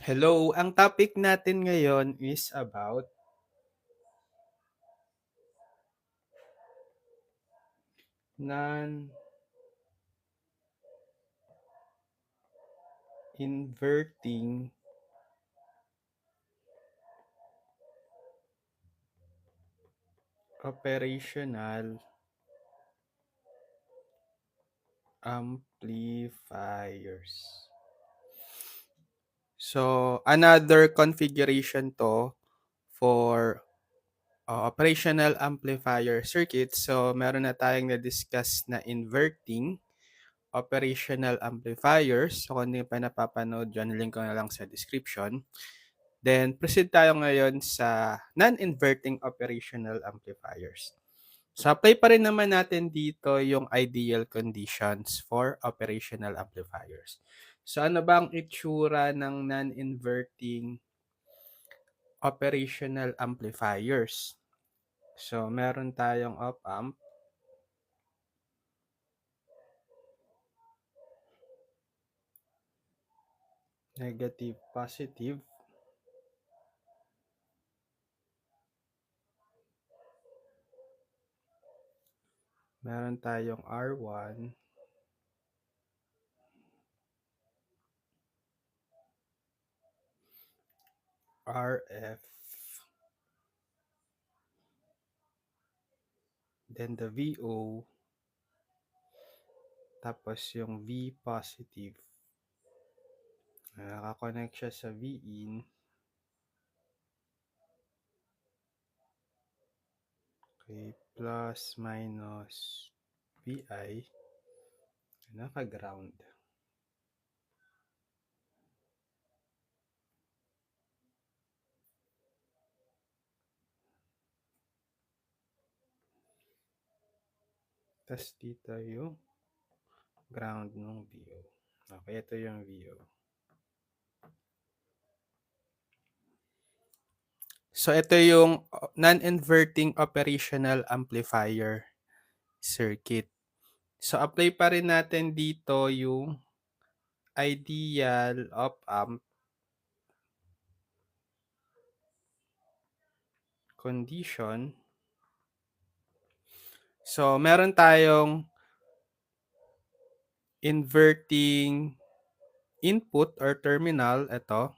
Hello, ang topic natin ngayon is about non-inverting operational amplifiers. So, another configuration to for operational amplifier circuit. So, meron na tayong na-discuss na inverting operational amplifiers. So, kung hindi pa napapanood dyan, link ko na lang sa description. Then, proceed tayo ngayon sa non-inverting operational amplifiers. So, apply pa rin naman natin dito yung ideal conditions for operational amplifiers. So, ano ba ang itsura ng non-inverting operational amplifiers? So, meron tayong op-amp. Negative, positive. Meron tayong R1. RF. Then the VO. Tapos yung V positive. Nakakonect siya sa Vin. Okay, plus minus VI. Naka-ground. Tapos dito yung ground ng VO. Okay, ito yung VO. So, ito yung non-inverting operational amplifier circuit. So, apply pa rin natin dito yung ideal op-amp condition. So, meron tayong inverting input or terminal. Ito.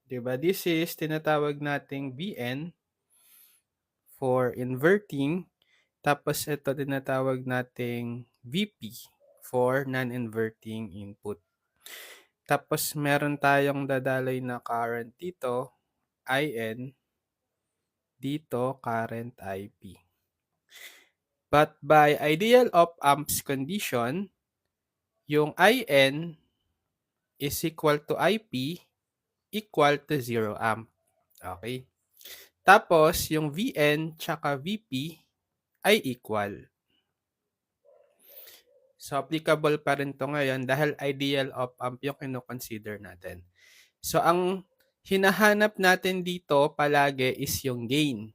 Diba? This is tinatawag nating VN for inverting. Tapos ito tinatawag nating VP for non-inverting input. Tapos meron tayong dadaloy na current dito, IN, dito current IP. But by ideal op-amps condition, yung IN is equal to IP equal to 0 amp. Okay? Tapos, yung VN tsaka VP ay equal. So, applicable pa rin to ngayon dahil ideal op-amp yung kino-consider natin. So, ang hinahanap natin dito palagi is yung gain.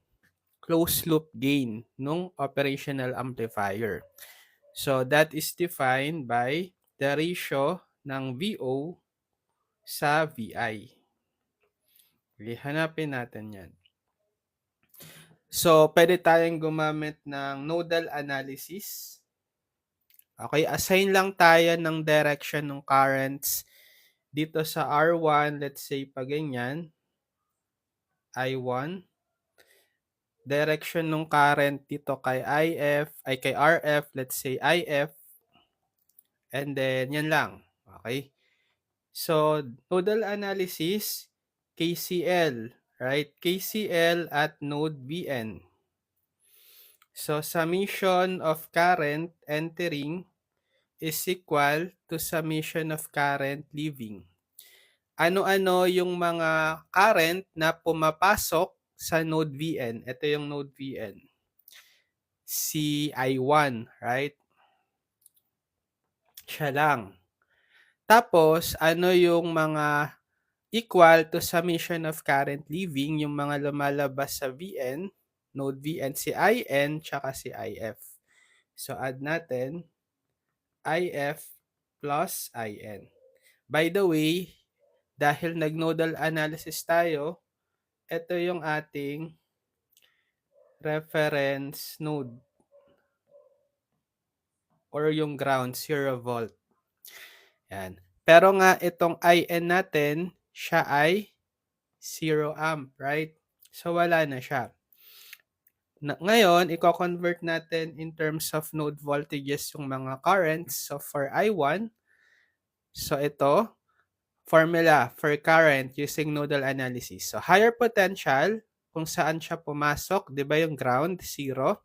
Closed loop gain nung operational amplifier. So, that is defined by the ratio ng VO sa VI. Okay, hanapin natin yan. So, pwede tayong gumamit ng nodal analysis. Okay, assign lang tayo ng direction ng currents dito sa R1, let's say pa ganyan, I1. Direction ng current dito kay IF, ay kay RF, let's say IF. And then, yan lang. Okay? So, nodal analysis, KCL, right? KCL at node VN. So, summation of current entering is equal to summation of current leaving. Ano-ano yung mga current na pumapasok sa node VN? Ito yung node VN. Si I1, right? Siya lang. Tapos, ano yung mga equal to summation of current leaving, yung mga lumalabas sa VN, node VN, si IN, tsaka si IF. So, add natin, IF plus In. By the way, dahil nag-nodal analysis tayo, ito yung ating reference node or yung ground, 0 volt. Yan. Pero nga itong IN natin, siya ay 0 amp, right? So wala na siya. Ngayon, i-convert natin in terms of node voltages yung mga currents. So for I1, so ito, formula for current using nodal analysis. So higher potential, kung saan siya pumasok, di ba yung ground, 0,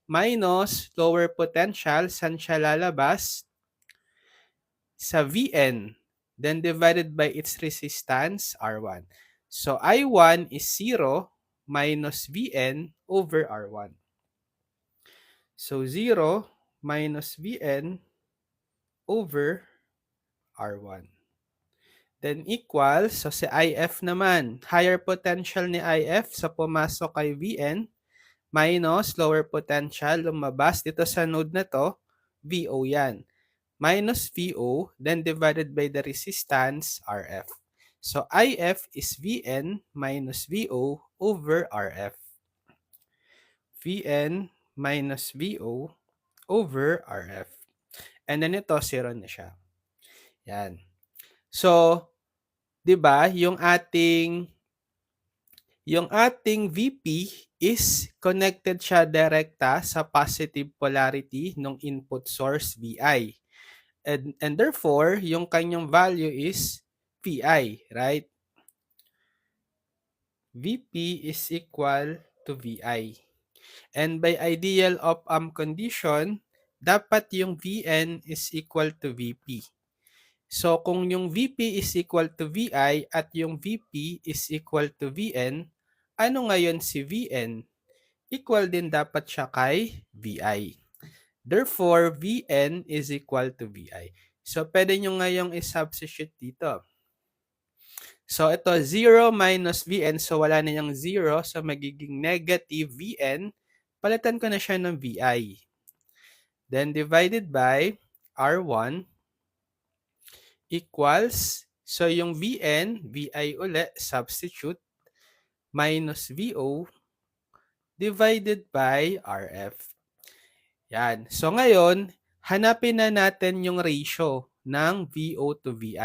minus lower potential, saan siya lalabas? Sa Vn, then divided by its resistance, R1. So I1 is 0 minus Vn over R1. So 0 minus Vn over R1. Then equals, so si IF naman, higher potential ni IF sa pumasok kay Vn, minus lower potential, lumabas dito sa node na to, VO yan. Minus VO, then divided by the resistance, RF. So IF is Vn minus VO over RF. Vn minus VO over RF. And then ito, 0 na siya. Yan. So, 'di ba, yung ating VP is connected siya direkta sa positive polarity ng input source VI. And therefore, yung kanyang value is VI, right? VP is equal to VI. And by ideal op-amp condition, dapat yung Vn is equal to VP. So, kung yung VP is equal to VI at yung VP is equal to Vn, ano ngayon si Vn? Equal din dapat siya kay VI. Therefore, Vn is equal to Vi. So, pwede nyo ngayong i-substitute dito. So, ito 0 minus Vn. So, wala na yung 0. So, magiging negative Vn. Palitan ko na siya ng Vi. Then, divided by R1 equals, so yung Vn, Vi ulit, substitute, minus Vo divided by Rf. Yan. So ngayon, hanapin na natin yung ratio ng Vo to Vi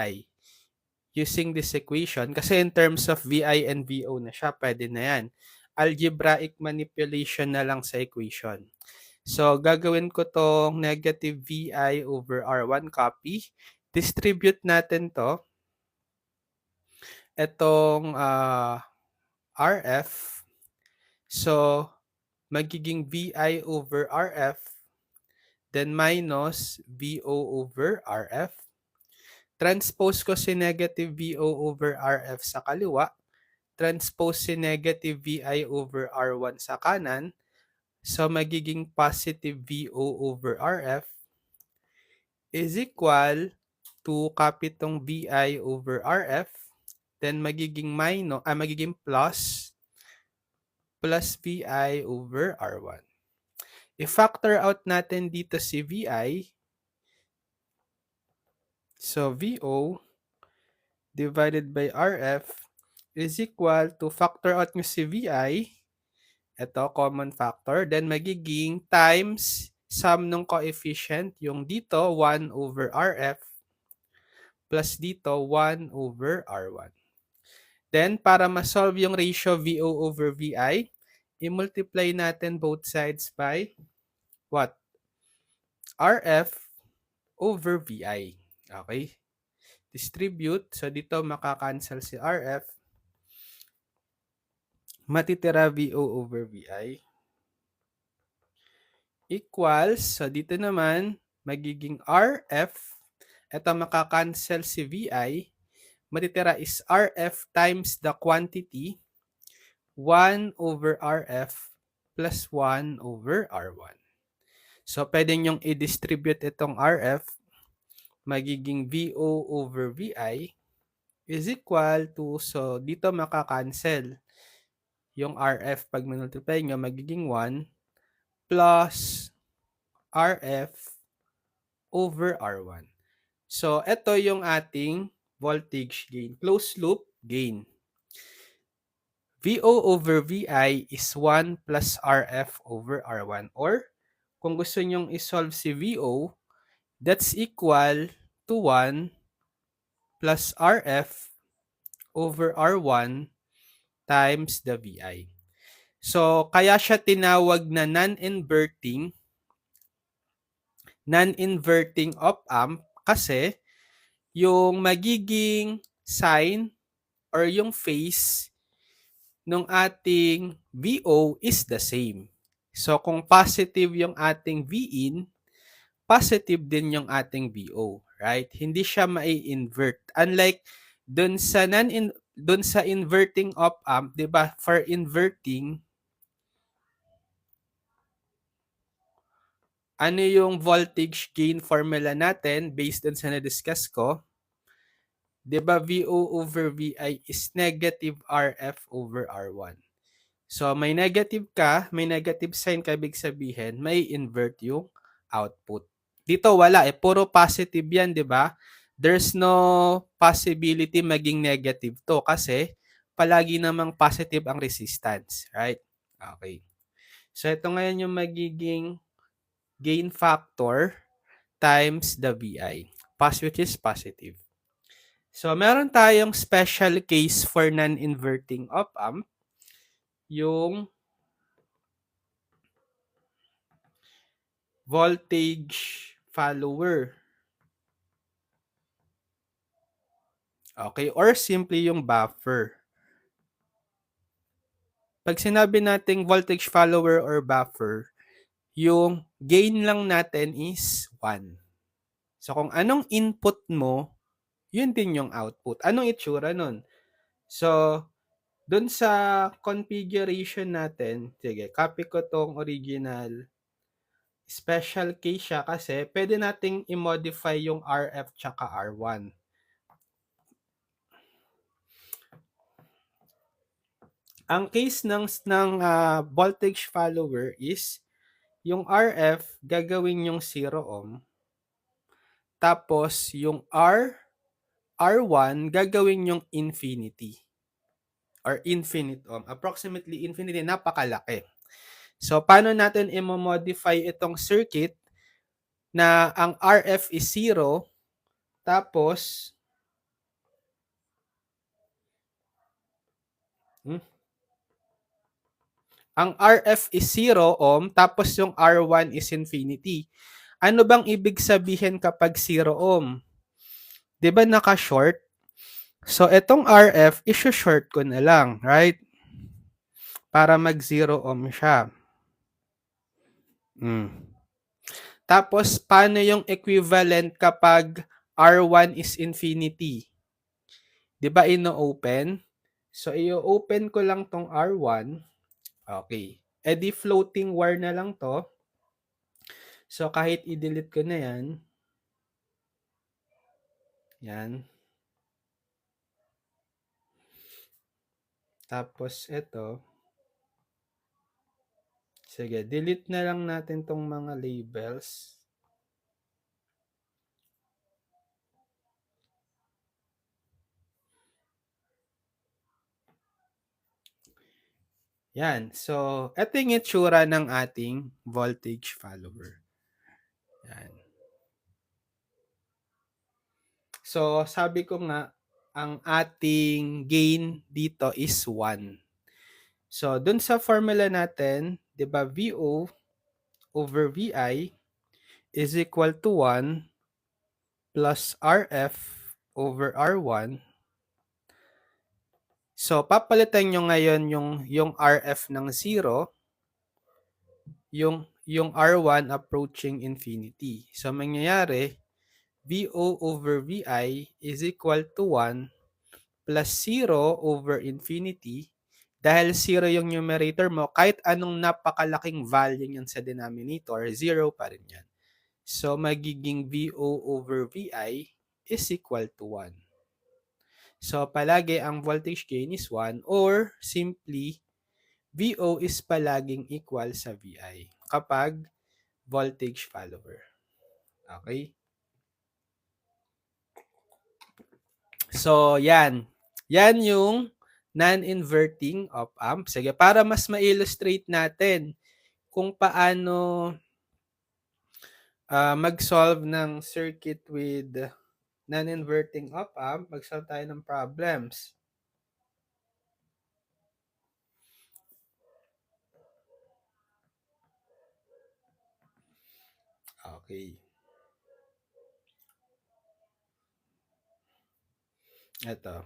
using this equation. Kasi in terms of Vi and Vo na siya, pwede na yan. Algebraic manipulation na lang sa equation. So, gagawin ko tong negative Vi over R1 copy. Distribute natin to. Itong RF. So, magiging Vi over RF. Then minus Vo over RF. Transpose ko si negative Vo over RF sa kaliwa. Transpose si negative Vi over R1 sa kanan. So, magiging positive Vo over RF is equal to copy tong Vi over RF. Then, magiging plus Vi over R1. I-factor out natin dito si Vi. So, Vo divided by RF is equal to factor out nyo si Vi. Ito, common factor. Then, magiging times sum ng coefficient. Yung dito, 1 over RF plus dito, 1 over R1. Then, para ma-solve yung ratio Vo over Vi, i-multiply natin both sides by what? RF over Vi. Okay? Distribute. So, dito makakancel si RF. Matitira Vo over Vi. Equals. So, dito naman, magiging RF. Ito makakancel si Vi. Matitira is RF times the quantity. 1 over RF plus 1 over R1. So, pwede nyong i-distribute itong RF. Magiging Vo over Vi is equal to, so dito makakancel. Yung RF pag multiply nyo, magiging 1 plus RF over R1. So, ito yung ating voltage gain. Closed loop gain. VO over VI is 1 plus RF over R1. Or, kung gusto nyong isolve si VO, that's equal to 1 plus RF over R1 times the VI. So, kaya siya tinawag na non-inverting op-amp kasi yung magiging sign or yung phase ng ating VO is the same. So, kung positive yung ating Vin, positive din yung ating VO, right? Hindi siya mai-invert. Unlike dun sa inverting op-amp, 'di ba? For inverting, ano yung voltage gain formula natin based dun sa na-discuss ko? 'Di ba VO over VI is negative RF over R1. So, may negative ka, may negative sign ka, ibig sabihin, may invert yung output. Dito wala eh, puro positive yan, di ba? There's no possibility maging negative to kasi palagi namang positive ang resistance, right? Okay. So, ito ngayon yung magiging gain factor times the VI, which is positive. So, meron tayong special case for non-inverting op-amp, yung voltage follower. Okay, or simply yung buffer. Pag sinabi nating voltage follower or buffer, yung gain lang natin is 1. So kung anong input mo, yun din yung output. Anong itsura nun? So, dun sa configuration natin, sige, copy ko tong original. Special case siya kasi pwede nating i-modify yung RF tsaka R1. Ang case ng voltage follower is yung RF gagawin yung 0 ohm, tapos yung R1 gagawin yung infinity or infinite ohm. Approximately infinity, napakalaki. So, paano natin i-modify itong circuit na ang RF is 0, tapos ang RF is 0 ohm, tapos yung R1 is infinity. Ano bang ibig sabihin kapag 0 ohm? 'Di ba naka-short? So, itong RF, iso-short ko na lang, right? Para mag-0 ohm siya. Tapos, paano yung equivalent kapag R1 is infinity? 'Di ba ino-open? So, i-open ko lang tong R1. Okay. E di floating wire na lang to. So, kahit i-delete ko na yan. Yan. Tapos, ito. Sige, delete na lang natin tong mga labels. Yan. So, ito yung itsura ng ating voltage follower. Yan. So, sabi ko nga, ang ating gain dito is 1. So, dun sa formula natin, di ba, VO over VI is equal to 1 plus RF over R1. So, papalitan nyo ngayon yung RF ng 0, yung R1 approaching infinity. So, mangyayari, VO over VI is equal to 1 plus 0 over infinity. Dahil 0 yung numerator mo, kahit anong napakalaking value yan sa denominator, 0 pa rin yan. So, magiging VO over VI is equal to 1. So, palagi ang voltage gain is 1 or simply, VO is palaging equal sa VI kapag voltage follower. Okay? So, yan. Yan yung non-inverting op-amp. Sige, para mas ma-illustrate natin kung paano mag-solve ng circuit with non-inverting op-amp, mag-solve tayo ng problems. Okay. Ito.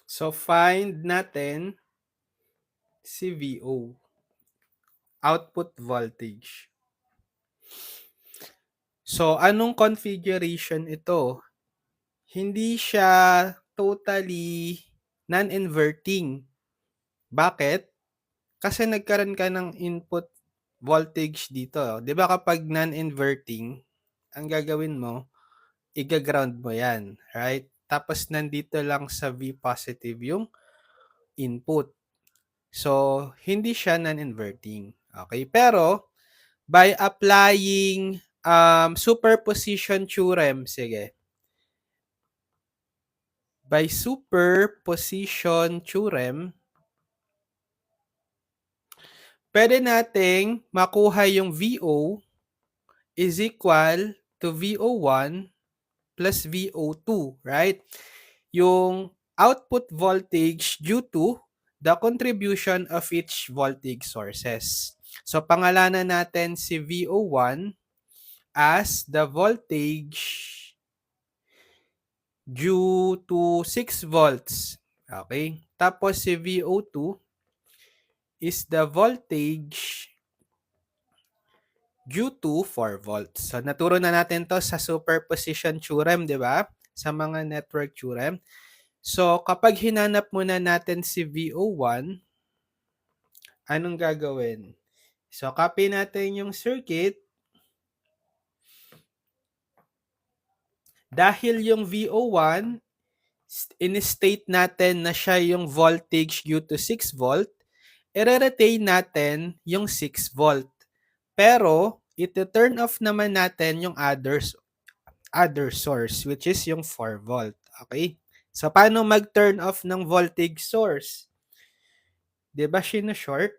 So, find natin si VO, output voltage. So, anong configuration ito? Hindi siya totally non-inverting. Bakit? Kasi nagkaroon ka ng input voltage dito. 'Di ba kapag non-inverting, ang gagawin mo, iga-ground mo 'yan, right? Tapos nandito lang sa V positive yung input. So, hindi siya non-inverting. Okay? Pero, by applying superposition theorem, sige. By superposition theorem, pwede nating makuha yung VO is equal to VO1 plus VO2, right? Yung output voltage due to the contribution of each voltage sources. So, pangalanan natin si VO1 as the voltage due to 6 volts. Okay? Tapos si VO2 is the voltage due to 4 volts. So, naturo na natin to sa superposition theorem, di ba? Sa mga network theorem. So, kapag hinanap muna natin si VO1, anong gagawin? So, copy natin yung circuit. Dahil yung VO1, in-state natin na siya yung voltage due to 6 volt, i-retain natin yung 6 volt. Pero, ito-turn off naman natin yung other source, which is yung 4 volt. Okay? So, paano mag-turn off ng voltage source? Diba short?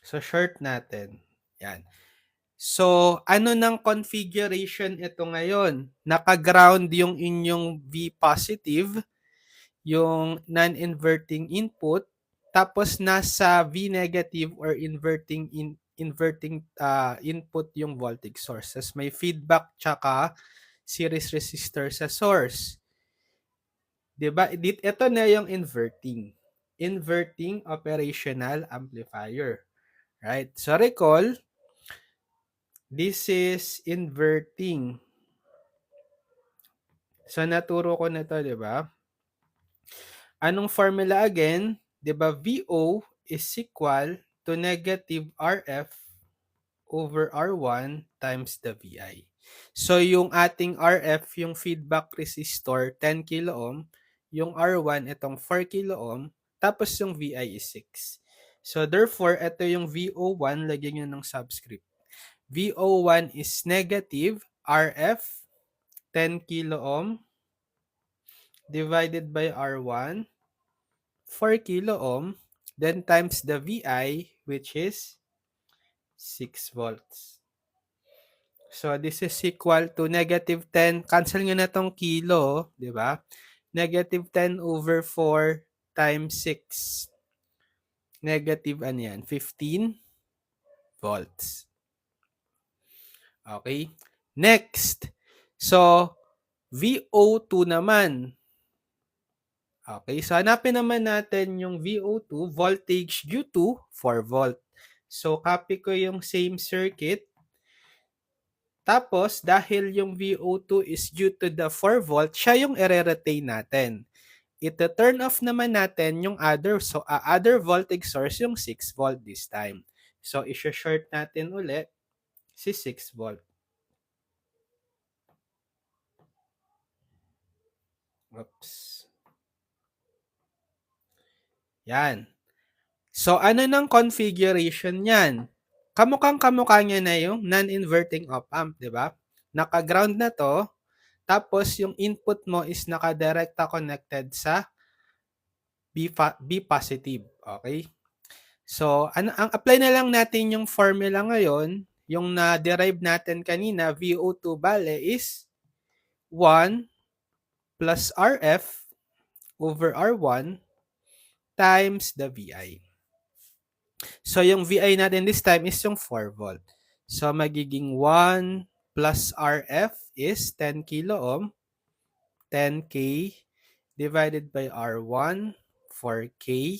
So, short natin. Yan. So, ano ng configuration ito ngayon? Naka-ground yung inyong V positive, yung non-inverting input, tapos nasa V negative or inverting input yung voltage sources. May feedback tsaka series resistor sa source. 'Di ba? Ito na yung inverting. Inverting operational amplifier. Right? So recall, this is inverting. So naturo ko na to, 'di ba? Anong formula again? 'Di ba? VO is equal to negative RF over R1 times the VI. So yung ating RF, yung feedback resistor, 10 kilo ohm, yung R1 itong 4 kilo ohm, tapos yung VI is 6. So therefore, ito yung VO1, lagyan nyo ng subscript. VO1 is negative RF 10 kilo ohm divided by R1, 4 kilo ohm, then times the VI, which is 6 volts. So, this is equal to negative 10. Cancel nyo na tong kilo, di ba? Negative 10 over 4 times 6. Negative ano yan? 15 volts. Okay? Next. So, VO2 naman. Okay, so hanapin naman natin yung VO2, voltage due to 4 volt. So, copy ko yung same circuit. Tapos, dahil yung VO2 is due to the 4 volt, siya yung i-retain natin. Ito turn off naman natin yung other, so other voltage source, yung 6 volt this time. So, i-short natin ulit si 6 volt. Oops. Yan. So, ano ng configuration yan? Kamukhang-kamukha niya na yung non-inverting op-amp, di ba? Naka-ground na to, tapos yung input mo is naka-directa connected sa B positive. Okay? So, ang apply na lang natin yung formula ngayon, yung na-derive natin kanina, VO2 bale is 1 plus RF over R1 times the VI. So, yung VI natin this time is yung 4 volt. So, magiging 1 plus RF is 10 kilo ohm, 10K divided by R1, 4K,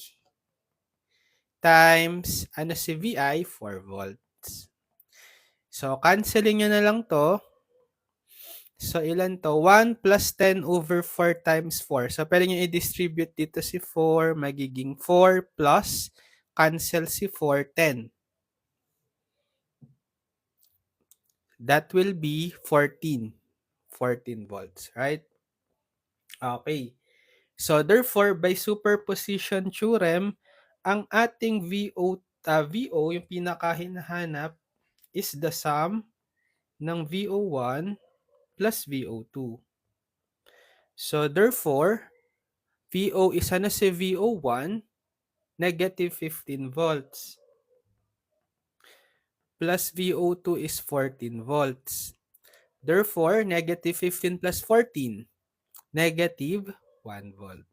times, ano si VI, 4 volts. So, canceling nyo na lang to. So, ilan to? 1 plus 10 over 4 times 4. So, pwede nyo i-distribute dito si 4, magiging 4 plus, cancel si 4, 10. That will be 14. 14 volts, right? Okay. So, therefore, by superposition theorem, ang ating VO, yung pinakahinahanap, is the sum ng VO1 plus VO2. So, therefore, VO is ano si VO1? Negative 15 volts. Plus VO2 is 14 volts. Therefore, negative 15 plus 14, negative 1 volt.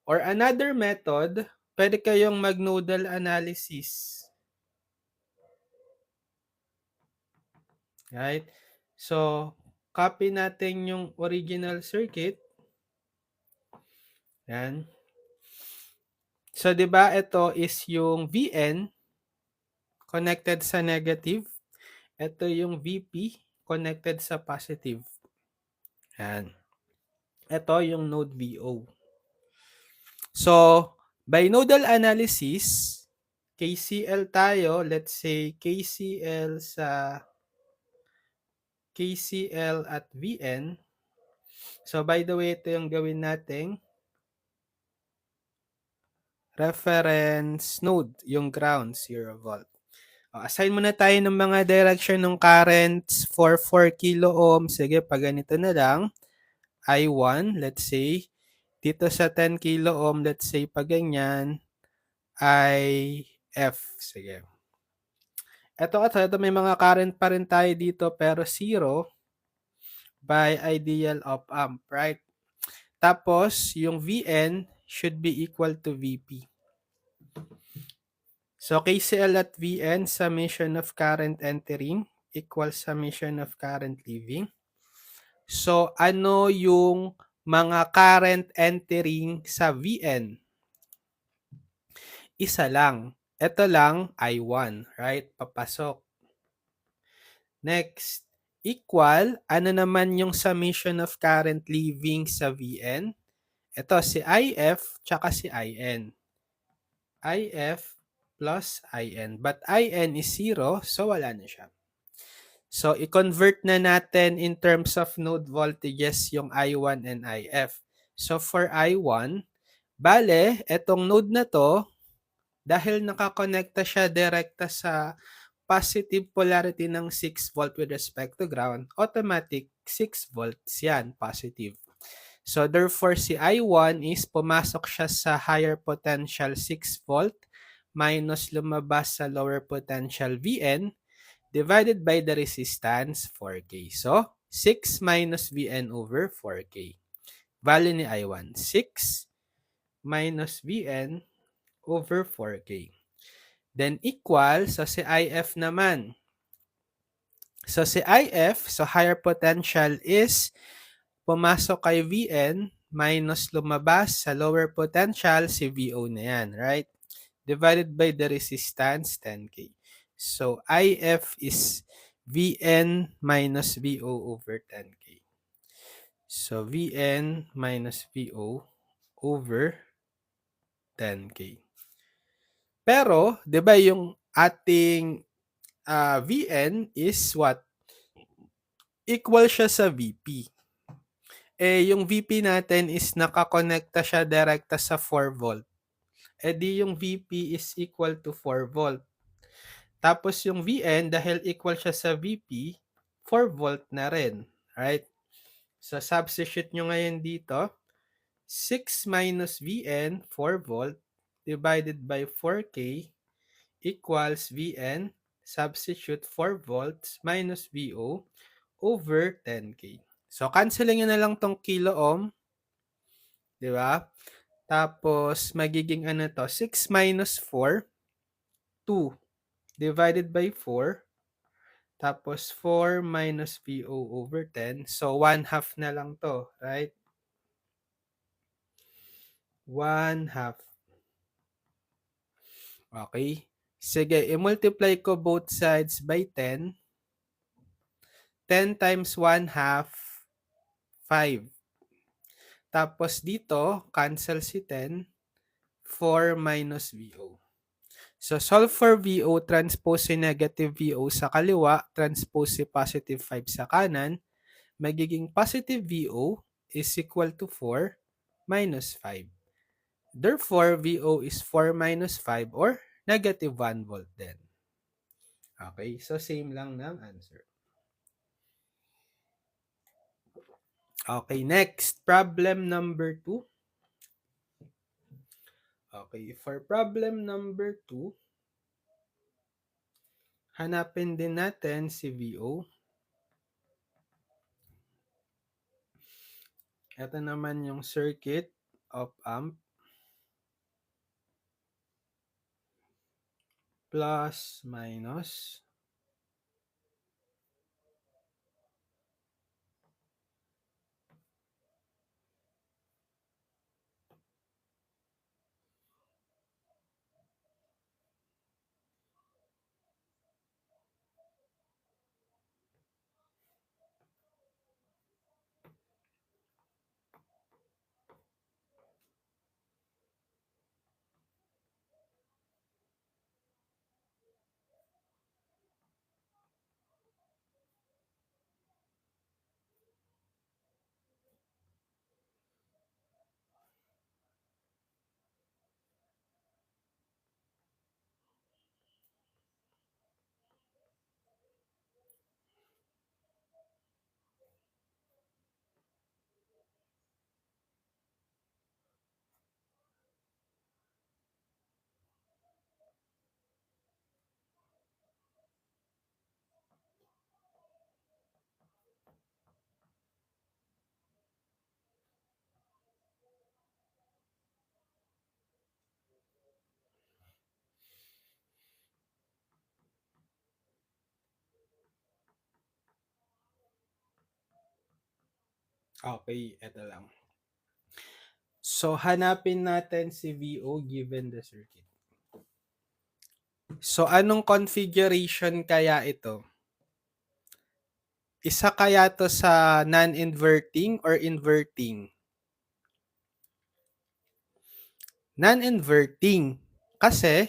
Or another method, pwede kayong mag-nodal analysis. Right? So, copy natin yung original circuit. Yan. So, di ba ito is yung VN connected sa negative. Ito yung VP connected sa positive. Yan. Ito yung node VO. So, by nodal analysis, KCL tayo, let's say KCL at VN. So, by the way, ito yung gawin nating reference node, yung ground, 0 volt. Assign muna tayo ng mga direction ng currents for 4 kilo ohm. Sige, pag ganito na lang, I1, let's say, dito sa 10 kilo ohm, let's say, pag ganyan, IF. Sige. Ito may mga current pa rin tayo dito, pero 0 by ideal op-amp, right? Tapos, yung VN should be equal to VP. So, KCL at VN, summation of current entering equals summation of current leaving. So, ano yung mga current entering sa VN? Isa lang. Ito lang, I1, right? Papasok. Next, equal, ano naman yung summation of current leaving sa VN? Ito, si IF, tsaka si IN. IF plus IN. But IN is 0, so wala na siya. So, i-convert na natin in terms of node voltages yung I1 and IF. So, for I1, bale, etong node na to, dahil nakakonekta siya direkta sa positive polarity ng 6 volt with respect to ground, automatic 6 volts yan, positive. So therefore, si I1 is pumasok siya sa higher potential 6 volt minus lumabas sa lower potential Vn divided by the resistance 4K. So 6 minus Vn over 4K. Value ni I1, 6 minus Vn over 4K. Then equal, so si IF naman. So si IF, so higher potential is pumasok kay Vn minus lumabas sa lower potential si Vo na yan, right? Divided by the resistance 10K. So IF is Vn minus Vo over 10K. So Vn minus Vo over 10K. Pero, 'di ba yung ating Vn is what? Equal siya sa Vp. Yung Vp natin is nakakonekta siya direkta sa 4 volt. Di yung Vp is equal to 4 volt. Tapos yung Vn, dahil equal siya sa Vp, 4 volt na rin. Right? So, substitute nyo ngayon dito. 6 minus Vn, 4 volt, divided by 4K equals Vn, substitute 4 volts minus Vo over 10K. So, cancelin nyo na lang tong kilo ohm. Di ba? Tapos, magiging ano to? 6 minus 4, 2 divided by 4. Tapos, 4 minus Vo over 10. So, 1 half na lang to. Right? 1 half. Okay? Sige, i-multiply ko both sides by 10. 10 times 1 half, 5. Tapos dito, cancel si 10. 4 minus Vo. So, solve for Vo, transpose si negative Vo sa kaliwa, transpose si positive 5 sa kanan. Magiging positive Vo is equal to 4 minus 5. Therefore, Vo is 4 minus 5 or negative 1 volt din. Okay, so same lang ng answer. Okay, next, problem number 2. Okay, for problem number 2, hanapin din natin si Vo. Ito naman yung circuit of amp plus minus. Okay, ito lang. So, hanapin natin si Vo given the circuit. So, anong configuration kaya ito? Isa kaya to sa non-inverting or inverting? Non-inverting. Kasi,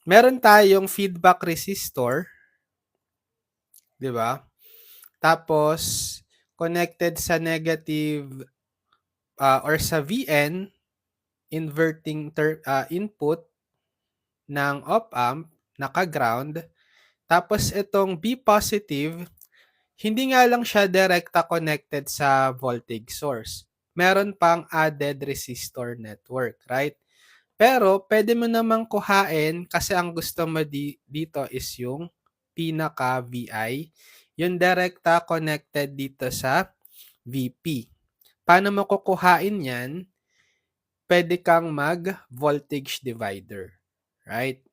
meron tayong feedback resistor, di ba? Tapos, connected sa negative or sa Vn, inverting input ng op-amp, naka-ground. Tapos itong B positive, hindi nga lang siya direkta connected sa voltage source. Meron pang added resistor network, right? Pero pwede mo namang kuhain kasi ang gusto mo dito is yung pinaka VI. Yung direkta connected dito sa VP. Paano mo kukuhain yan? Pwede kang mag-voltage divider. Right?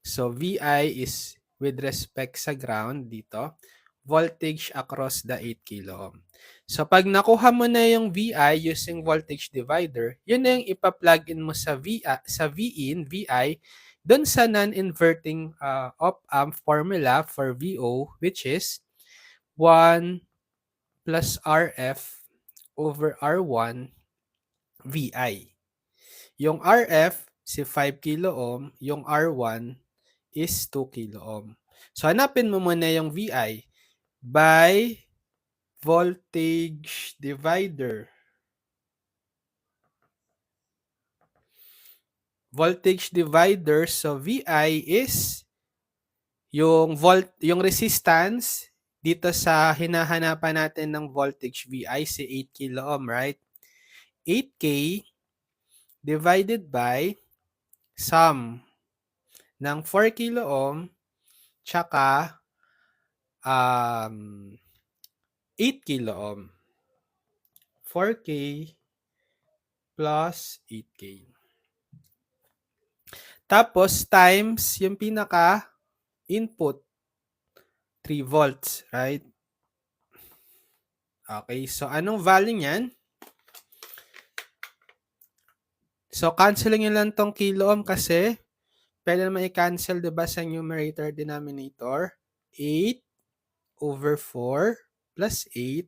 So, VI is with respect sa ground dito, voltage across the 8 kilo ohm. So, pag nakuha mo na yung VI using voltage divider, yun na yung ipa-plug in mo sa VIN, VI, dun sa non-inverting op-amp formula for VO, which is 1 plus RF over R1 VI. Yung RF, si 5 kilo ohm, yung R1 is 2 kilo ohm. So, hanapin mo muna yung VI by voltage divider. Voltage divider, so VI is yung resistance dito sa hinahanapan natin ng voltage VI, si 8 kilo ohm, right? 8K divided by sum ng 4 kilo ohm tsaka 8 kilo ohm. 4K plus 8K. Tapos times yung pinaka input 3 volts, right? Okay, so anong value niyan? So canceling nyo lang tong kilo ohm kasi pwede naman i-cancel, diba, sa numerator denominator. 8 over 4 plus 8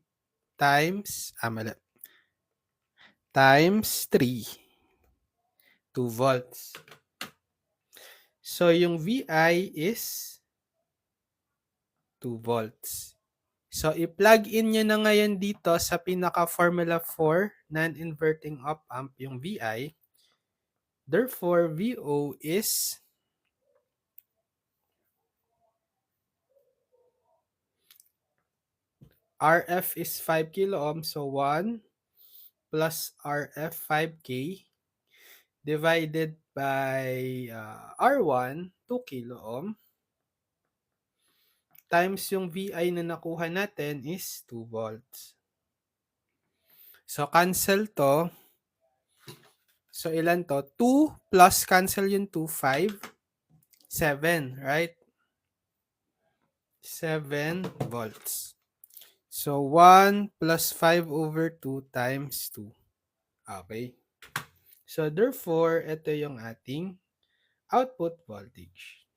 times, times 3. 2 volts. So yung VI is 2 volts. So, i-plug in nyo na ngayon dito sa pinaka-formula for non-inverting op-amp yung VI. Therefore, VO is RF is 5 kilo ohm, so 1 plus RF 5K divided by R1, 2 kilo ohm, times yung VI na nakuha natin is 2 volts. So, cancel to. So, ilan to? 2 plus cancel yung 2, 5, 7, right? 7 volts. So, 1 plus 5 over 2 times 2. Okay. So, therefore, ito yung ating output voltage.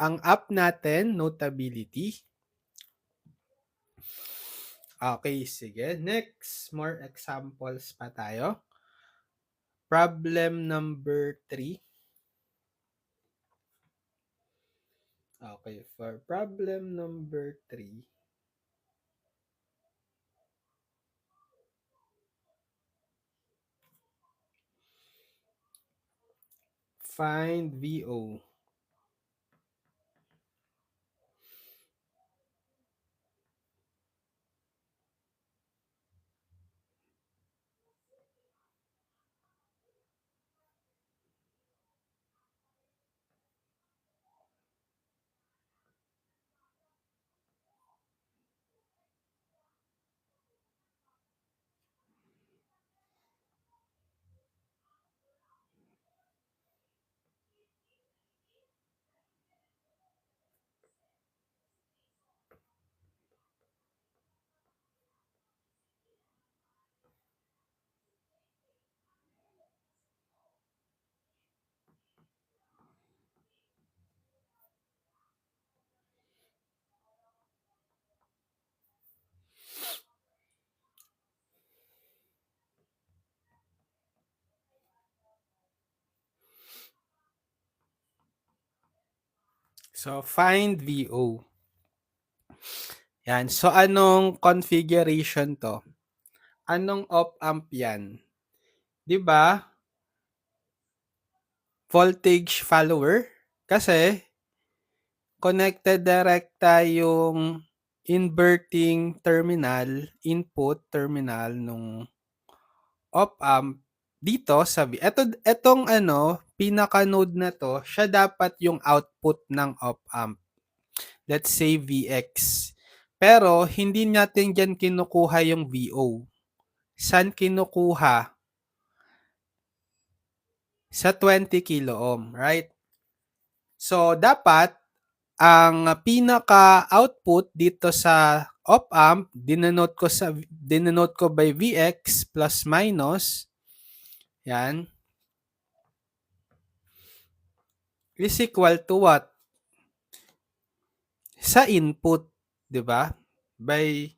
Ang up natin, notability. Okay, sige. Next, more examples pa tayo. Problem number 3. Okay, for problem number 3, find VO. So, find VO. Yan. So, anong configuration to? Anong op-amp yan? 'Di ba? voltage follower kasi connected direkta yung inverting terminal, input terminal nung op-amp dito sa etong ano, pinaka-node na 'to, siya dapat yung output ng op-amp. Let's say Vx. Pero hindi natin diyan kinukuha yung Vo. Saan kinukuha? Sa 20 kilo ohm, right? So, dapat ang pinaka-output dito sa op-amp, dinenote ko by Vx plus minus, yan, is equal to what? Sa input, 'di ba? By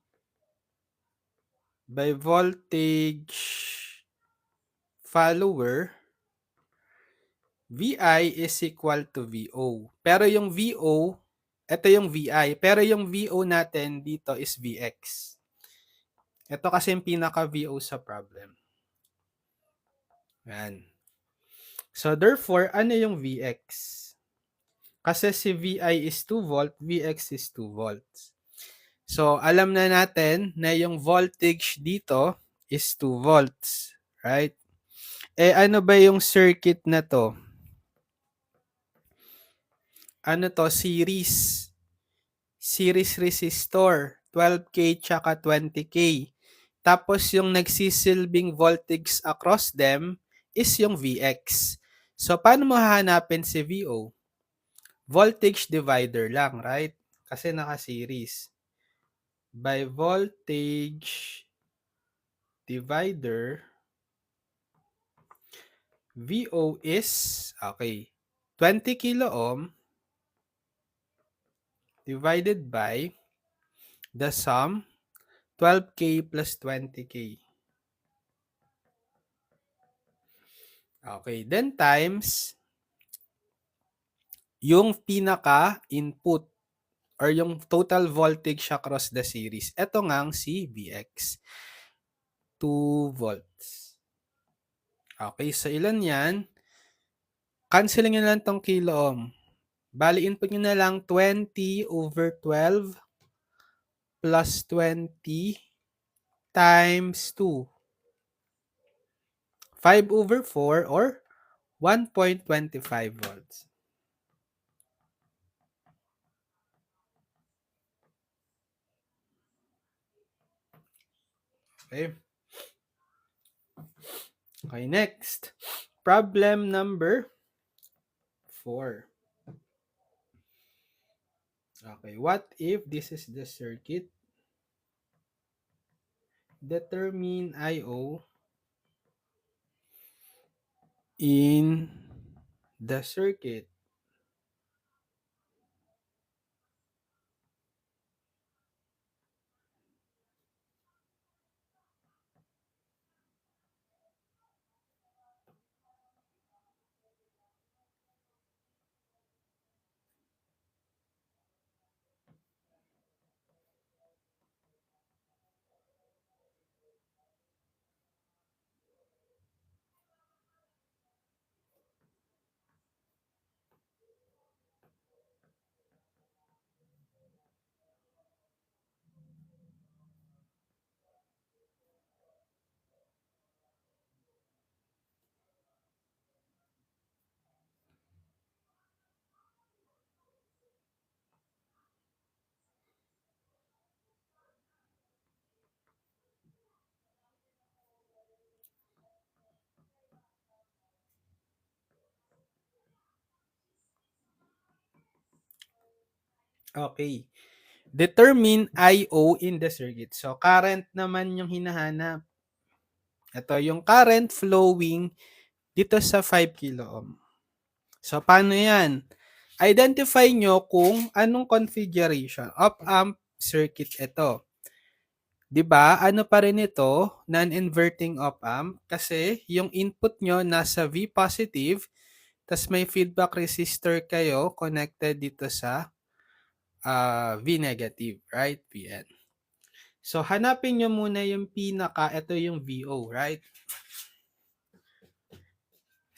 voltage follower, Vi is equal to Vo. Pero yung Vo, ito yung Vi, pero yung Vo natin dito is Vx. Ito kasi yung pinaka-Vo sa problem. Yan. So, therefore, ano yung Vx? Kasi si Vi is 2 volt, Vx is 2 volts. So, alam na natin na yung voltage dito is 2 volts. Right? Eh, ano ba yung circuit na to? Ano to? Series. Series resistor. 12K tsaka 20K. Tapos yung nagsisilbing voltage across them is yung Vx. So, paano mo hahanapin si Vo? Voltage divider lang, right? Kasi naka-series. By voltage divider, Vo is, okay, 20 kilo ohm divided by the sum 12K plus 20K. Okay, then times yung pinaka-input or yung total voltage across the series. Ito nga ang si Vx. 2 volts. Okay, so ilan yan? Canceling nyo lang tong kilo ohm. Bali, input nyo na lang 20 over 12 plus 20 times 2. 5 over 4 or 1.25 volts. Okay. Okay, next. Problem number 4. Okay, what if this is the circuit? Determine I/O in the circuit. Okay. Determine I/O in the circuit. So, current naman yung hinahanap. Ito, yung current flowing dito sa 5 kilo ohm. So, paano yan? Identify nyo kung anong configuration of amp circuit ito. 'Di ba? Ano pa rin ito? Non-inverting op amp kasi yung input nyo nasa V positive, tas may feedback resistor kayo connected dito sa V negative, right? Vn. So, hanapin nyo muna yung ito yung Vo, right?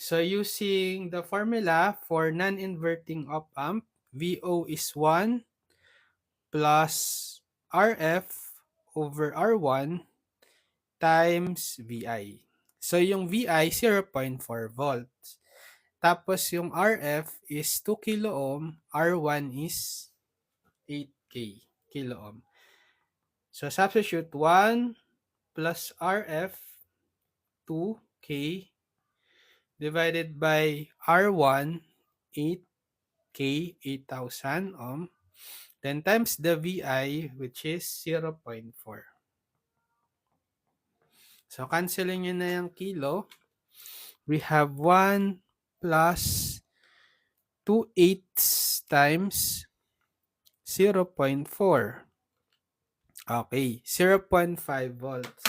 So using the formula for non-inverting op-amp, VO is 1 plus RF over R1 times VI. So yung VI, 0.4 volts. Tapos yung RF is 2 kilo ohm, R1 is 8 kilo ohm. So substitute 1 plus RF 2K divided by R1 8K 8,000 ohm, then times the VI which is 0.4. So canceling nyo na yung kilo. We have 1 plus 2 eighths times 0.4. Okay, 0.5 volts.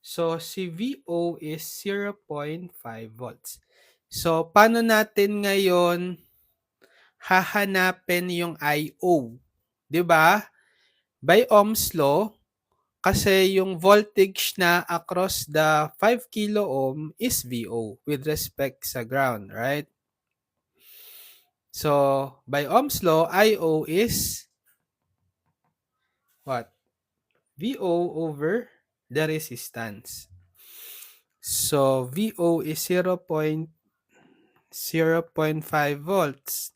So, si VO is 0.5 volts. So, paano natin ngayon hahanapin yung IO? 'Di ba? By Ohm's law, kasi yung voltage na across the 5 kilo ohm is VO with respect sa ground, right? So, by Ohm's law, IO is what? VO over the resistance. So, VO is 0.5 volts.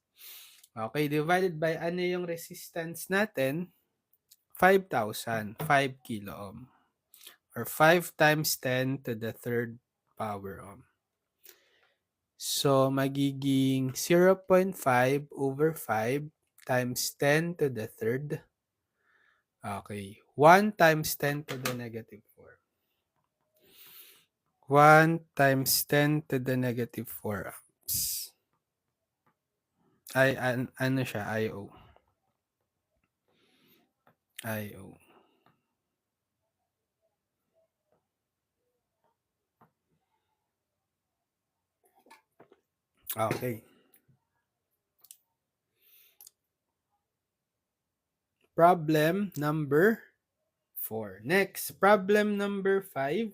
Okay, divided by ano yung resistance natin? 5,000, 5 kilo ohm. Or 5 times 10 to the third power ohm. So, magiging 0.5 over 5 times 10 to the third. Okay, 1 times 10 to the negative 4. 1 times 10 to the negative 4 amps. Ay, ano siya? IO. IO. Okay. Problem number 4. Next, problem number 5.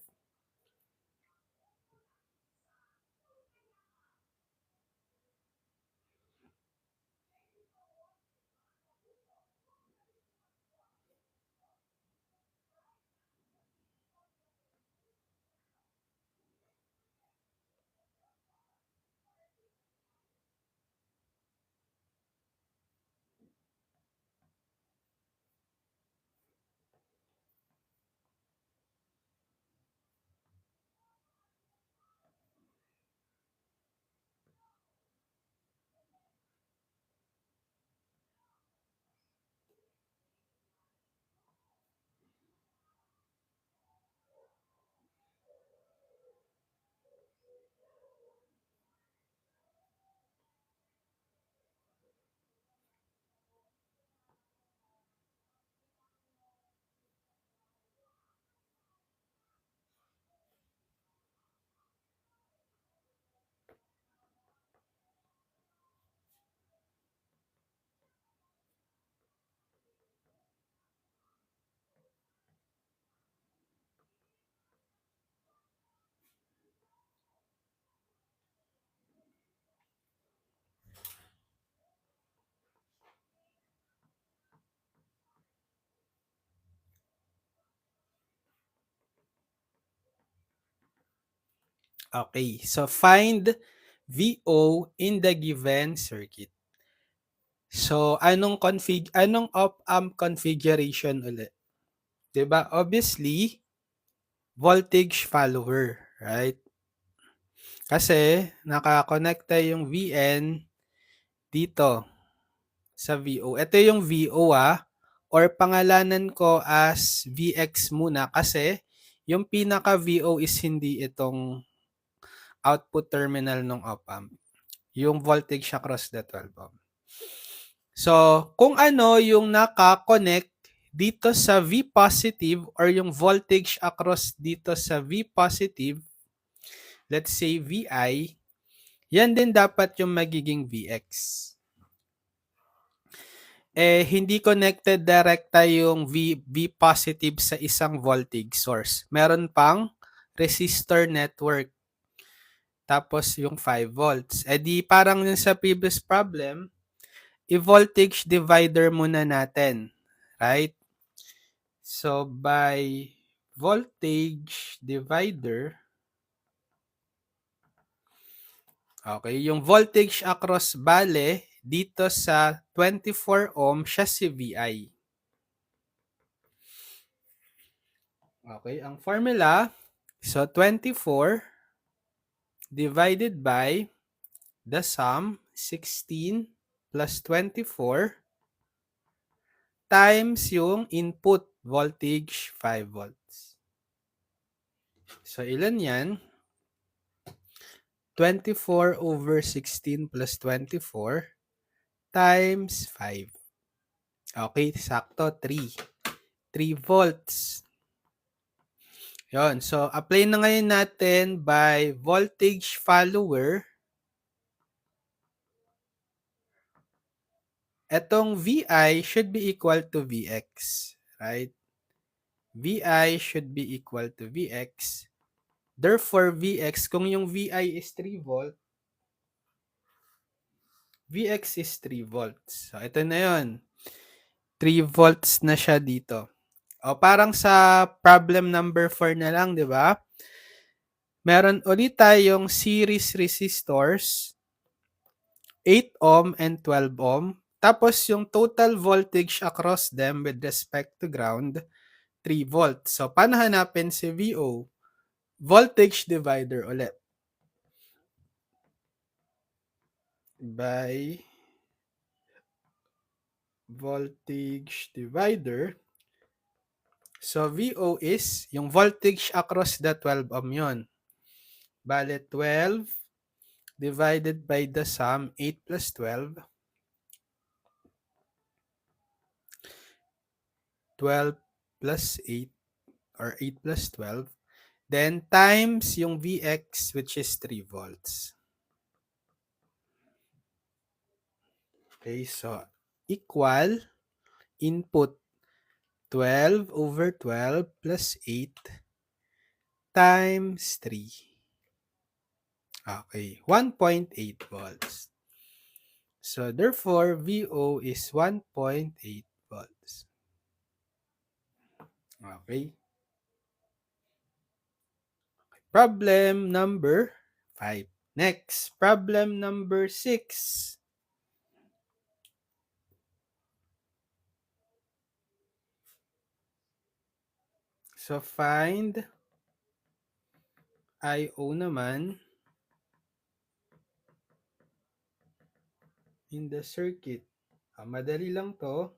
Okay, so find VO in the given circuit. So, anong op-amp configuration ulit? 'Di ba? Obviously, voltage follower, right? Kasi nakakonekta yung VN dito sa VO. Ito yung VO or pangalanan ko as VX muna kasi yung pinaka VO is hindi itong output terminal ng op-amp. Yung voltage across the 12 ohm. So, kung ano yung naka-connect dito sa V positive or yung voltage across dito sa V positive, let's say VI, yan din dapat yung magiging VX. Hindi connected direkta yung V positive sa isang voltage source. Meron pang resistor network. tapos yung 5 volts. Eh di parang yung sa previous problem, i-voltage divider muna natin, right? So by voltage divider, okay, yung voltage across bale dito sa 24 ohm siya si VI. Okay, ang formula, so 24 divided by the sum 16 plus 24 times yung input voltage 5 volts. So ilan yan? 24 over 16 plus 24 times 5. Okay, sakto 3. 3 volts. Yon. So apply na ngayon natin by voltage follower. Etong VI should be equal to Vx, right? VI should be equal to Vx. Therefore, Vx, kung yung VI is 3 volt, Vx is 3 volts. So, ito na yun. 3 volts na siya dito. O, parang sa problem number 4 na lang, di ba? Meron ulit tayong series resistors, 8 ohm and 12 ohm. Tapos, yung total voltage across them with respect to ground, 3 volts. So, paano hanapin si VO? Voltage divider ulit. By voltage divider. So, VO is yung voltage across the 12 ohm yun. Bale, 12 divided by the sum, 8 plus 12. 12 plus 8 or 8 plus 12. Then, times yung Vx which is 3 volts. Okay, so equal input 12 over 12 plus 8 times 3. Okay, 1.8 volts. So therefore, VO is 1.8 volts. Okay. Problem number 5. Next, problem number 6. So find IO naman in the circuit. Madali lang to.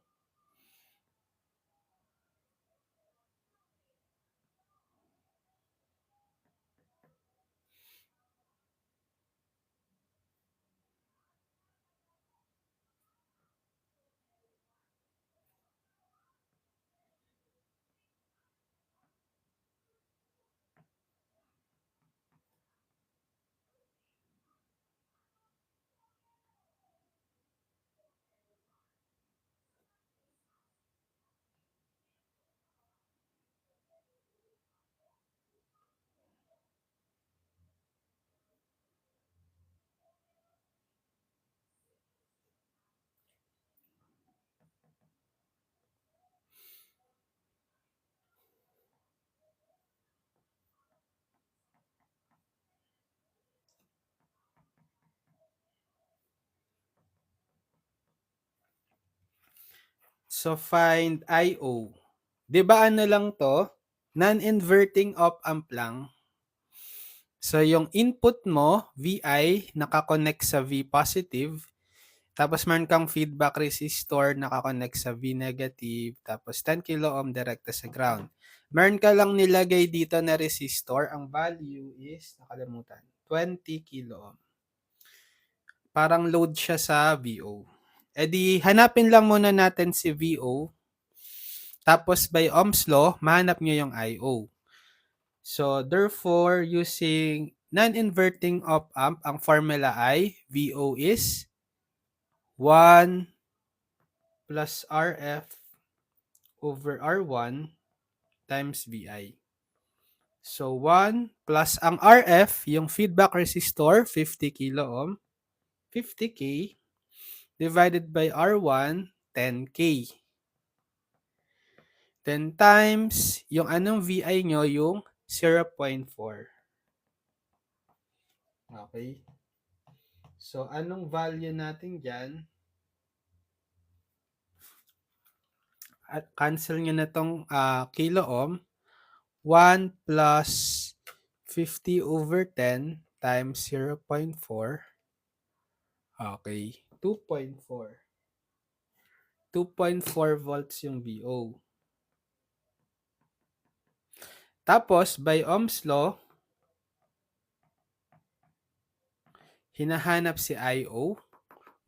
So find IO. 'Di ba ano lang to? Non-inverting op-amp lang. So yung input mo, VI, nakakonect sa V positive. Tapos meron kang feedback resistor nakakonect sa V negative. Tapos 10 kilo ohm direkta sa ground. Meron ka lang nilagay dito na resistor. Ang value is, nakalimutan, 20 kilo ohm. Parang load siya sa VO. E di, hanapin lang muna natin si VO. Tapos by Ohm's law, mahanap nyo yung IO. So therefore, using non-inverting op-amp, ang formula ay VO is 1 plus RF over R1 times VI. So 1 plus ang RF, yung feedback resistor, 50 kilo ohm, 50K divided by R1, 10K. Then times yung anong VI nyo, yung 0.4. Okay. So anong value natin dyan? At cancel nyo na tong kilo ohm. 1 plus 50 over 10 times 0.4. Okay. 2.4. 2.4 volts yung VO. Tapos, by Ohm's law, hinahanap si IO.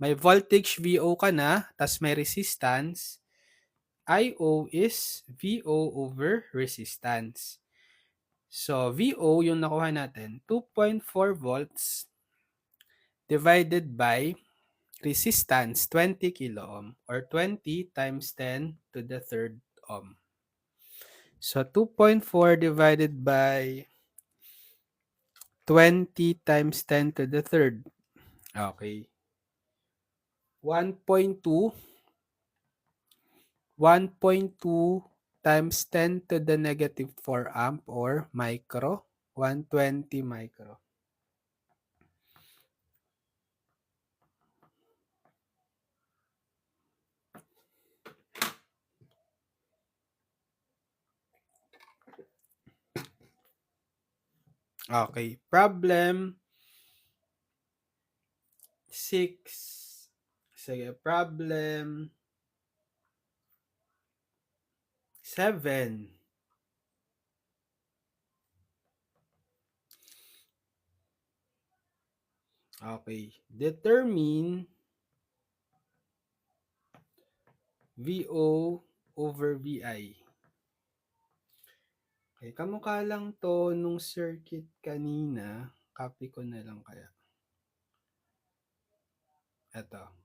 May voltage VO ka na, tas may resistance. IO is VO over resistance. So, VO yung nakuha natin, 2.4 volts divided by resistance, 20 kilo ohm or 20 times 10 to the third ohm. So, 2.4 divided by 20 times 10 to the third. Okay. 1.2 1.2 times 10 to the negative 4 amp or micro, 120 micro. Okay, problem 6. Sige, problem 7. Okay, determine VO over VI. Okay, kamukha lang to nung circuit kanina. Copy ko na lang kaya. Ito.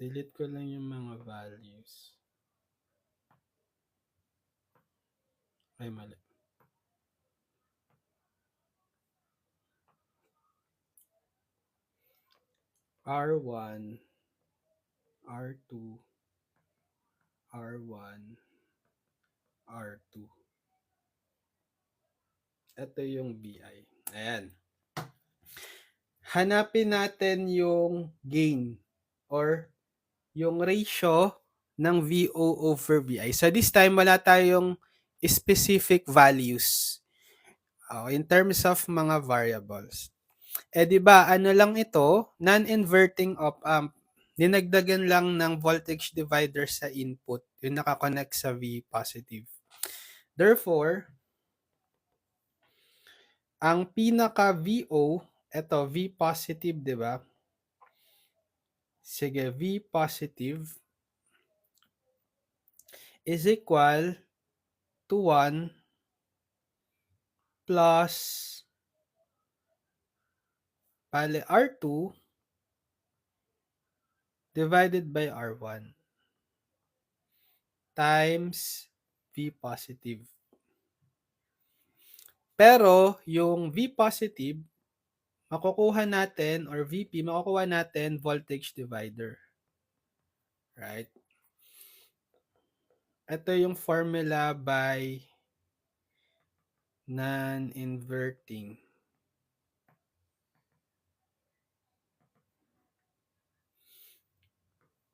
Delete ko lang yung mga values. Ay, mali. R1, R2, R1, R2. Ito yung VI. Ayan. Hanapin natin yung gain or yung ratio ng VO over VI. So this time, wala tayong specific values in terms of mga variables. Eh di ba ano lang ito, non-inverting op-amp. Dinagdagan lang ng voltage divider sa input, yung nakakonect sa V positive. Therefore, ang pinaka VO, ito V positive, di ba? Sige, V positive is equal to 1 plus R2 divided by R1 times V positive. Pero yung V positive, makukuha natin or VP, makukuha natin voltage divider. Right? Ito yung formula by non-inverting.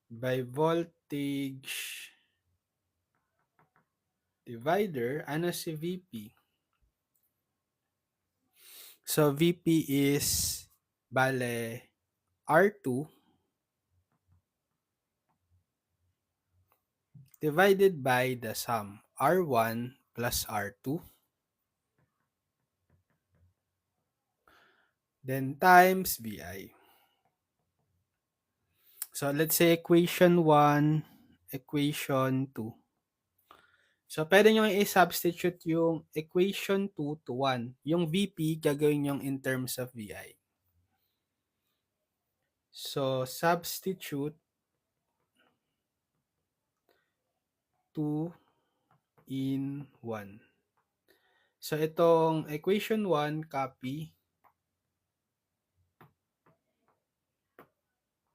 By voltage divider, ano si VP? So, VP is, bale, R2 divided by the sum, R1 plus R2. Then times VI. So, let's say equation 1, equation 2. So, pwede nyo i-substitute yung equation 2 to 1. Yung VP, gagawin nyo in terms of VI. So, substitute 2 in 1. So, itong equation 1, copy.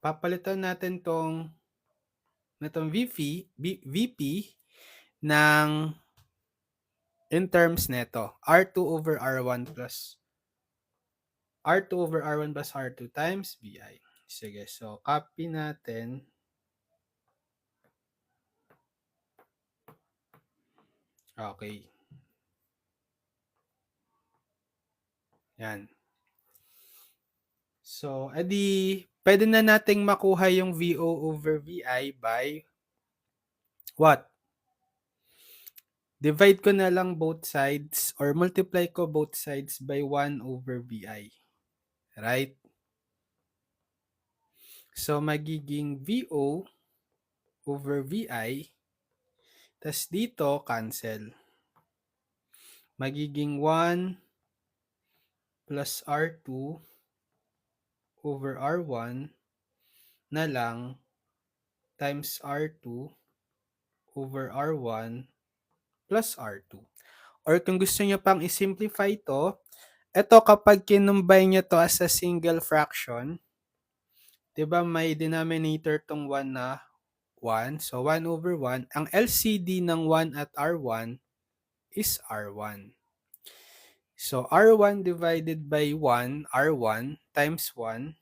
Papalitan natin itong VP ng in terms neto. R2 over R1 plus R2 over R1 plus R2 times VI. Sige, so copy natin. Okay. Yan. So, edi, pwede na nating makuha yung VO over VI by what? Divide ko na lang both sides or multiply ko both sides by 1 over VI. Right? So, magiging VO over VI. Tas dito, cancel. Magiging 1 plus R2 over R1 na lang times R2 over R1 plus R2. Or kung gusto nyo pang i-simplify to, ito kapag kinumbine nyo to as a single fraction, diba may denominator tong 1 na 1. So, 1 over 1. Ang LCD ng 1 at R1 is R1. So, R1 divided by 1, R1 times 1,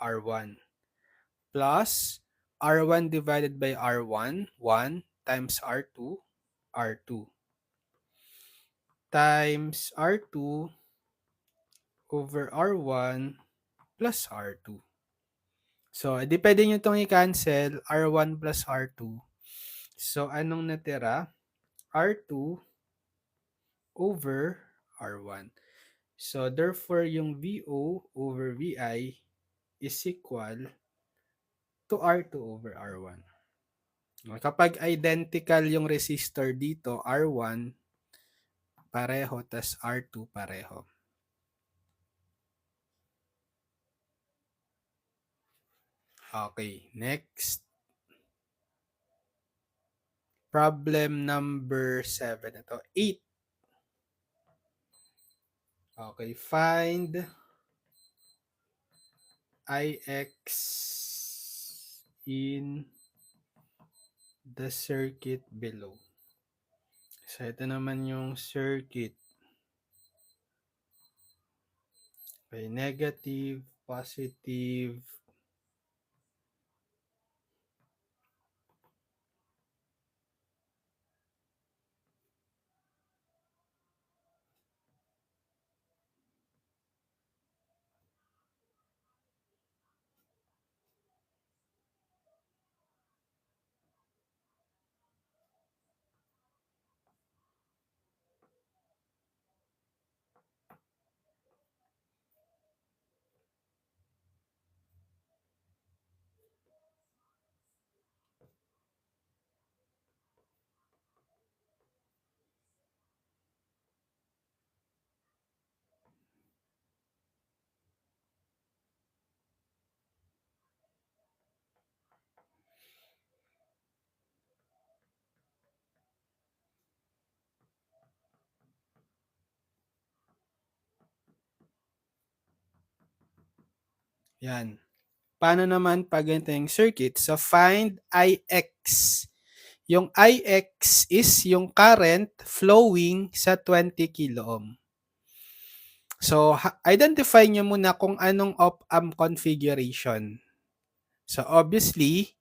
R1. Plus, R1 divided by R1, 1 times R2, R2. Times R2 over R1 plus R2. So, di pwede nyo itong i-cancel, R1 plus R2. So, anong natira? R2 over R1. So, therefore, yung VO over VI is equal to R2 over R1. Kapag identical yung resistor dito, R1 pareho, tas R2 pareho. Okay, next. Problem number 7. Ito, 8. Okay, find Ix in the circuit below. So, ito naman yung circuit. Okay, negative, positive. Yan. Paano naman pag ganito yung circuit? So, find Ix. Yung Ix is yung current flowing sa 20 kilo ohm. So, identify nyo muna kung anong op-amp configuration. So, obviously,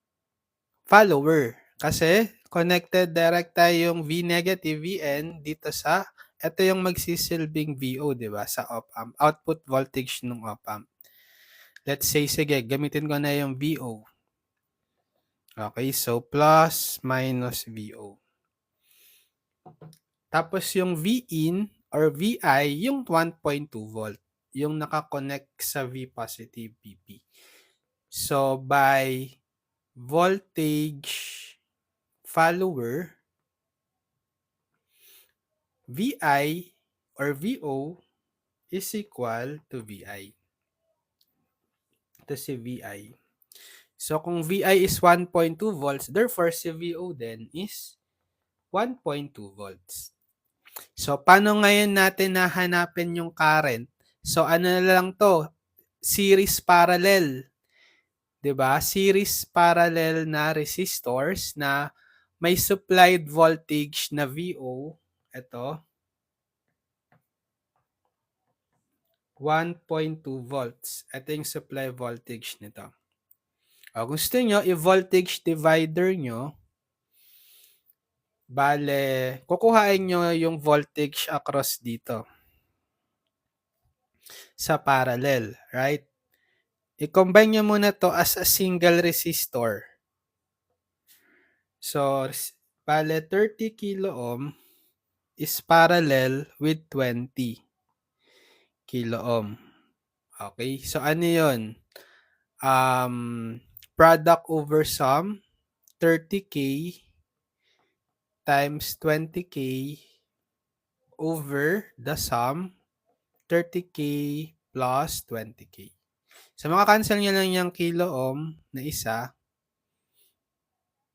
follower. Kasi, connected direct tayong V negative, Vn dito sa, ito yung magsisilbing VO, di ba? Sa op-amp. Output voltage ng op-amp. Let's say, sige, gamitin ko na yung VO. Okay, so plus minus VO. Tapos yung Vin or Vi, yung 1.2 volt. Yung nakakonect sa V positive PP. So, by voltage follower, VI or VO is equal to VI. Ito si VI. So, kung VI is 1.2 volts, therefore si VO din is 1.2 volts. So, paano ngayon natin nahanapin yung current? So, ano na lang to? Series parallel. 'Di ba? Series parallel na resistors na may supplied voltage na VO. Ito, 1.2 volts. Ito yung supply voltage nito. O, gusto nyo, i-voltage divider nyo, bale, kukuhain nyo yung voltage across dito sa parallel, right? I-combine nyo muna to as a single resistor. So, bale, 30 kilo ohm is parallel with 20 kilo ohm. Okay? So, ano yun? Product over sum, 30K times 20K over the sum, 30K plus 20K. So, maka-cancel nyo lang yung kilo ohm na isa.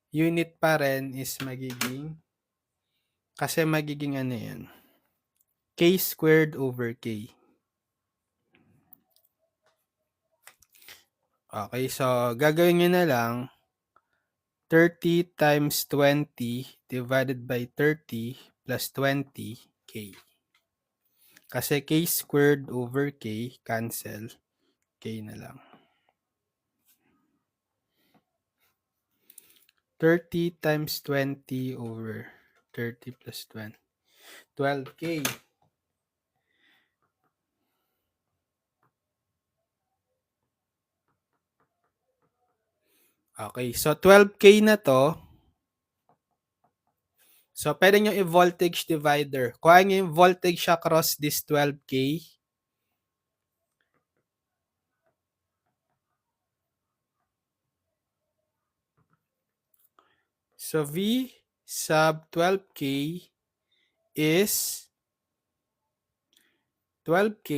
Unit pa rin is magiging, kasi magiging ano yan, K squared over K. Okay, so gagawin nyo na lang 30 times 20 divided by 30 plus 20K. Kasi K squared over K, cancel. K na lang. 30 times 20 over 30 plus 20. 12K. Okay, so 12K na to. So, pwede nyo i-voltage divider. Kuha nyo yung voltage across this 12K. So, V sub 12K is 12K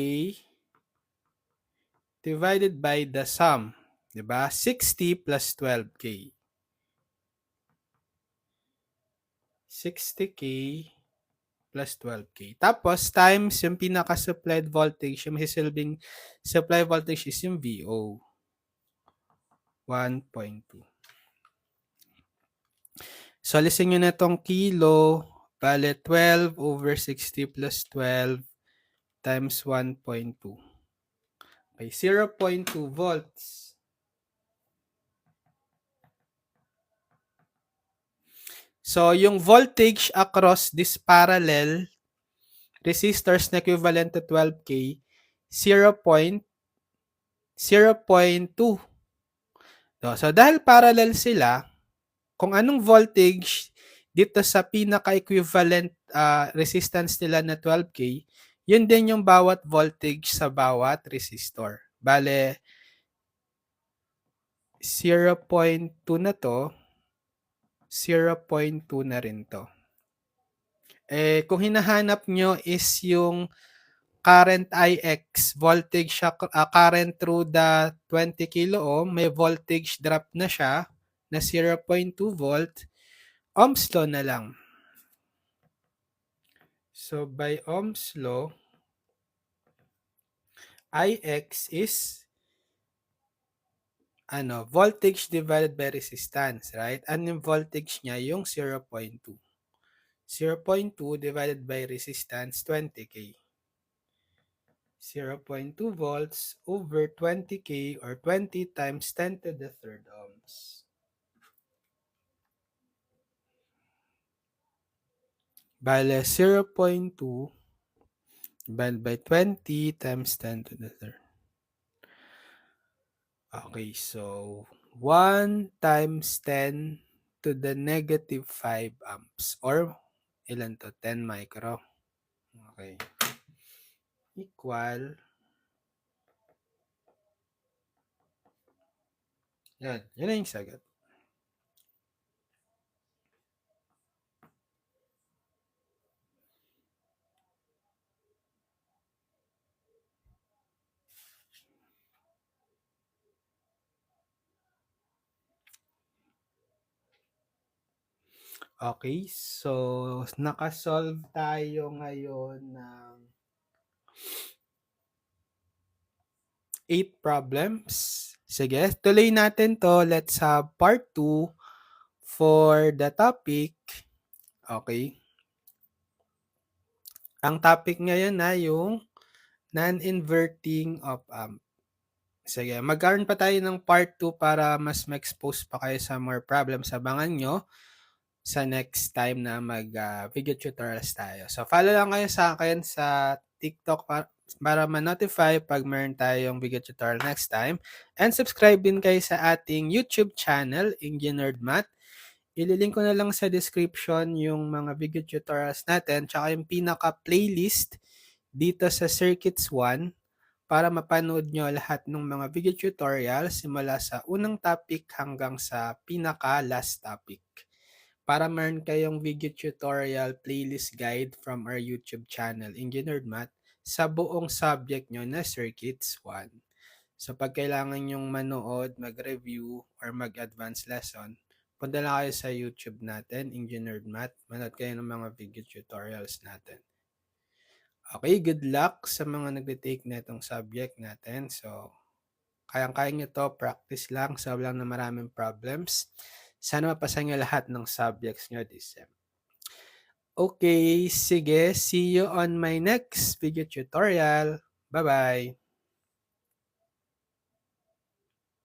divided by the sum. Diba? 60 plus 12K. 60K plus 12K. Tapos, times yung pinaka-supplied voltage, yung masisilbing supply voltage is yung VO. 1.2. So, alisin nyo na itong kilo. Bale, 12 over 60 plus 12 times 1.2. Okay, 0.2 volts. So, yung voltage across this parallel resistors na equivalent to 12K, 0.02. So, dahil parallel sila, kung anong voltage dito sa pinaka-equivalent resistance nila na 12K, yun din yung bawat voltage sa bawat resistor. Bale, 0.2 na to, 0.2 na rin to. Kung hinahanap nyo is yung current IX, voltage current through the 20 kilo ohm, may voltage drop na siya na 0.2 volt, Ohm's law na lang. So, by Ohm's law, IX is voltage divided by resistance, right? Ano yung voltage niya? Yung 0.2. 0.2 divided by resistance, 20K. 0.2 volts over 20K or 20 times 10 to the third ohms. Bale, 0.2 divided by 20 times 10 to the third. Okay, so 1 times 10 to the negative 5 amps or ilan to? 10 micro. Okay. Equal. Yan. Yan na yung sagot. Okay, so nakasolve tayo ngayon ng 8 problems. Sige, tuloy natin 'to. Let's have part 2 for the topic. Okay. Ang topic ngayon na yung non-inverting op-amp. Sige, magkaroon pa tayo ng part 2 para mas ma-expose pa kayo sa more problems. Abangan nyo sa next time na mag-video tutorials tayo. So, follow lang kayo sa akin sa TikTok para ma-notify pag meron tayong video tutorial next time. And subscribe din kayo sa ating YouTube channel, Engineered Math. Ililink ko na lang sa description yung mga video tutorials natin tsaka yung pinaka-playlist dito sa Circuits 1 para mapanood nyo lahat ng mga video tutorials simula sa unang topic hanggang sa pinaka-last topic. Para meron kayong video tutorial playlist guide from our YouTube channel, Engineered Math, sa buong subject nyo na Circuits 1. So pag kailangan nyong manood, mag-review, or mag-advance lesson, punta lang kayo sa YouTube natin, Engineered Math. Manood kayo ng mga video tutorials natin. Okay, good luck sa mga nagte-take na itong subject natin. So, kayang-kaya nyo to, practice lang, solve lang na maraming problems. Sana mapasa nyo lahat ng subjects nyo this sem. Okay, sige, see you on my next video tutorial. Bye-bye!